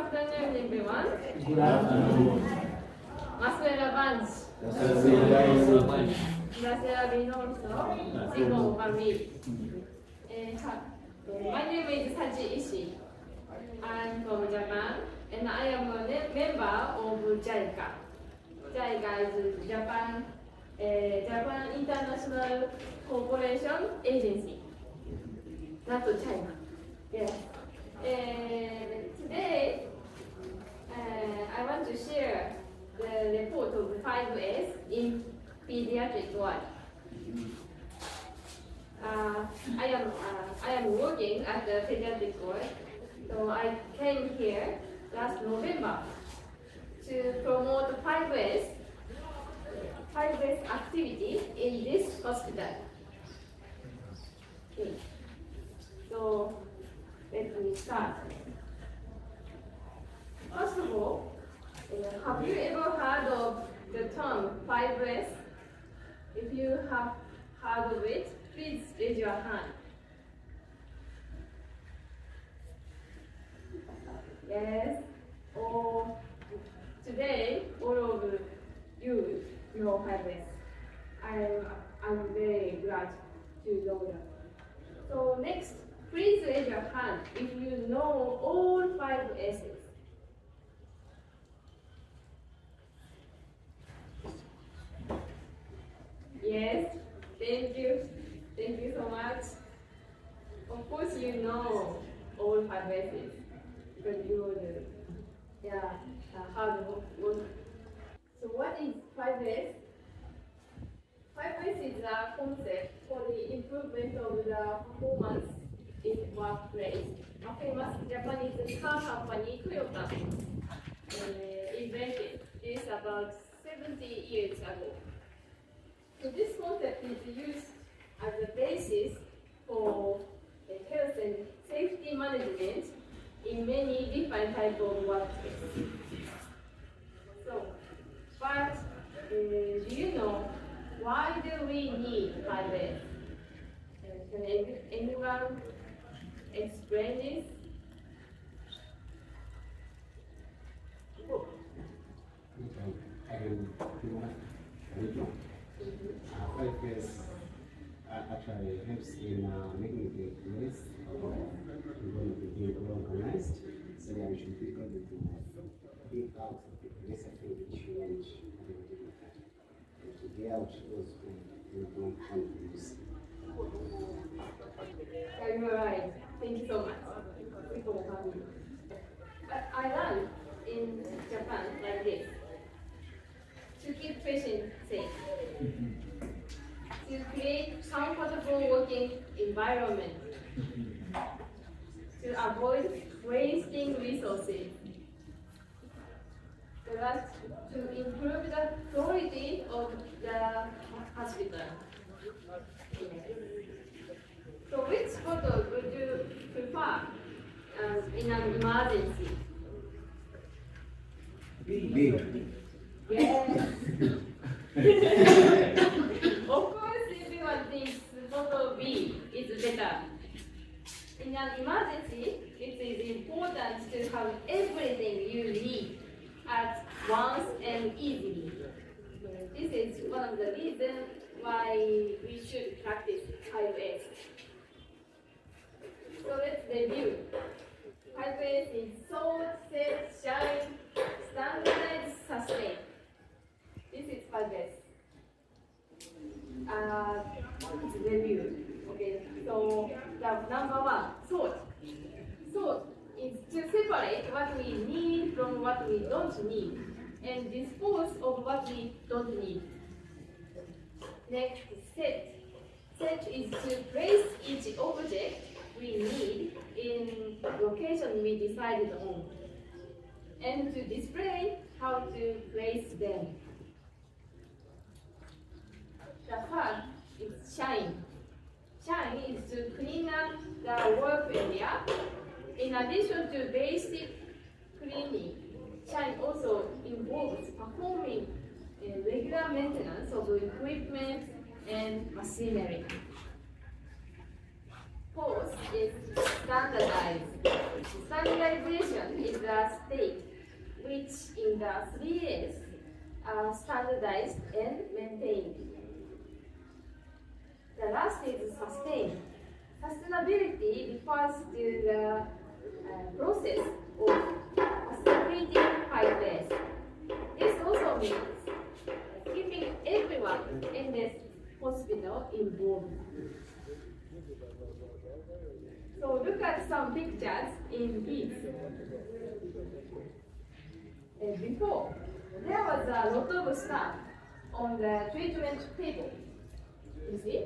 afternoon, everyone. Good afternoon. Maswera Bunch. Maswera Binonso. Singo Mami. My name is Saji Ishii. I'm from Japan, and I am a member of Jica. Jica is Japan International Corporation Agency. Not China. Yes. Today, I want to share the report of 5S in pediatric ward. I am working at the pediatric ward, so I came here last November to promote 5S activity in this hospital. Okay. So let me start. First of all, have you ever heard of the term 5S? If you have heard of it, please raise your hand. Yes. Today, all of you know 5S. I'm very glad to know that. So next, please raise your hand if you know all 5 S's. Yes, thank you. Thank you so much. Of course you know all 5 S's because you would hard work. So what is 5S? 5S is a concept for the improvement of the performance in workplace. A famous Japanese car company, Toyota, invented this about 70 years ago. So this concept is used as a basis for health and safety management in many different types of workplaces. So, but do you know why do we need 5S? Can anyone explain this? Focus actually helps in making the place being organized, so that we should be able to think out the recipe which we want to get out those who don't want to use. You are right. Thank you so much. But I learned in Japan like this. To keep patients safe. To create comfortable working environment. To avoid wasting resources. So that's to improve the quality of the hospital. So which photo would you prefer in an emergency? B. Yes. Of course, everyone thinks photo B is better. In an emergency, it is important to have everything you need at once and easily. This is one of the reasons why we should practice 5S. So let's review. 5S is sort, set, shine, standardize, sustain. This is 5S. Let's review. Okay, so the number 1, sort. Sort is to separate what we need from what we don't need and dispose of what we don't need. Next, set. Set is to place each object we need in location we decided on and to display how to place them. The third is shine. Shine is to clean up the work area. In addition to basic cleaning, shine also involves performing regular maintenance of equipment and machinery. Fourth is standardized. Standardization is a state, which in the 3 A's are standardized and maintained. The last is sustain. Sustainability refers to the process of facilitating progress. This also means keeping everyone in this hospital involved. So look at some pictures in these. Before, there was a lot of stuff on the treatment table. You see?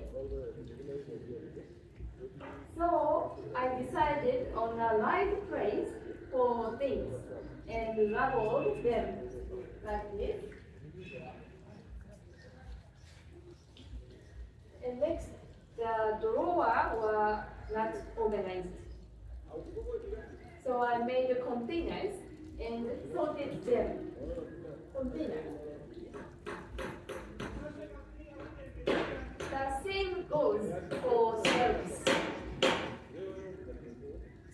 So I decided on the right place for things and labeled them like this. And next, the drawer were not organized. So I made the containers and sorted them. Containers. The same goes for shelves.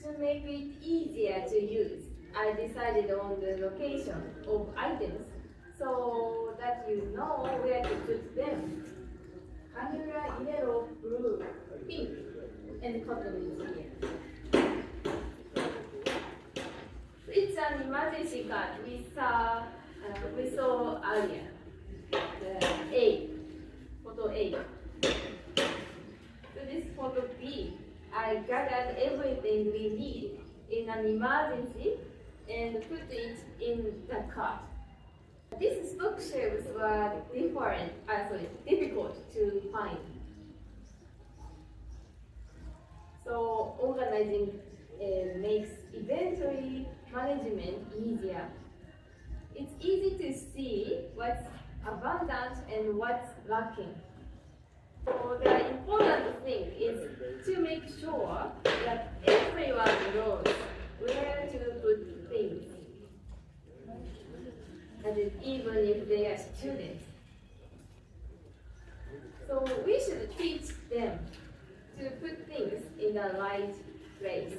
To make it easier to use, I decided on the location of items so that you know where to put them. Vanilla, yellow, blue, pink, and cotton is here. It's an emergency card we saw earlier. A, photo A. So this photo B, I gathered everything we need in an emergency and put it in the cart. These stock shelves were difficult to find. So organizing makes inventory management easier. It's easy to see what's abundant and what's lacking. So the important thing is to make sure that everyone knows where to put things. That is, even if they are students. So we should teach them to put things in the right place.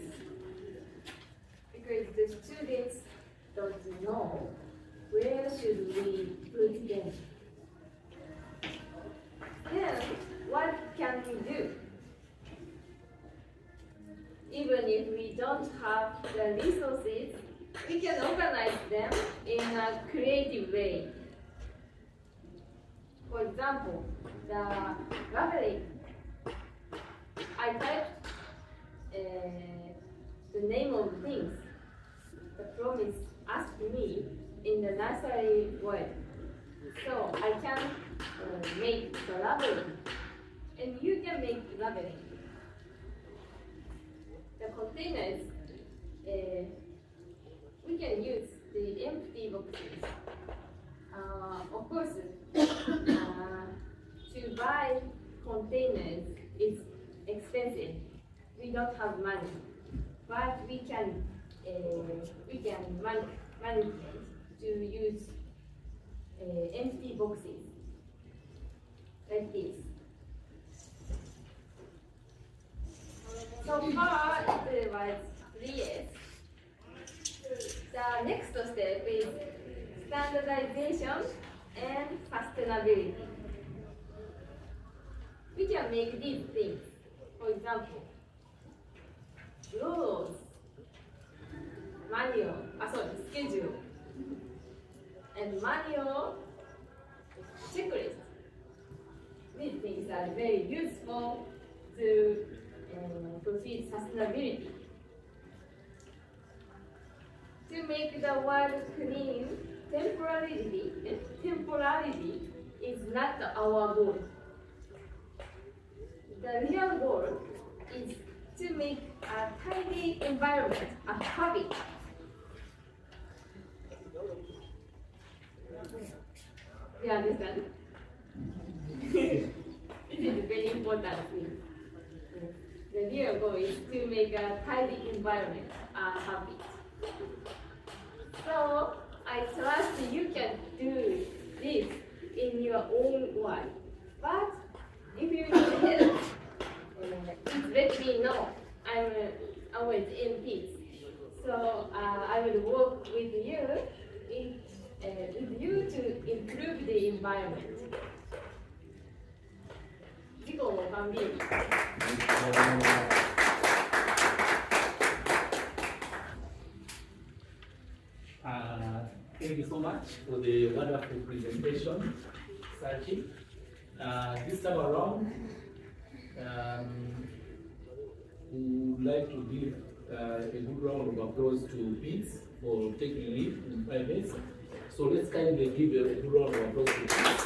Because the students don't know where should we put them. Then what can we do? Even if we don't have the resources, we can organize them in a creative way. For example, the labeling. I typed the name of things the promise asked me in the nursery word. So I can make the labeling, and you can make labeling. The containers, we can use the empty boxes. Of course, to buy containers is expensive. We don't have money, but we can manage to use empty boxes like this. So far, it was 3 years. The next step is standardization and sustainability. We can make these things. For example, rules, manual, schedule, and manual checklist. These things are very useful to proceed sustainability. To make the world clean, temporarily is not our goal. The real goal is to make a tidy environment a habit. You understand? This is a very important thing. The real goal is to make a tidy environment a habit. So I trust you can do this in your own way. But if you need help, let me know. I'm always in peace. So I will work work with you to improve the environment. 事故を完備。Thank you so much for the wonderful presentation, Sachi. This time around, we would like to give a good round of applause to Pete for taking lead in 5 minutes. So let's kindly give a good round of applause to Pete.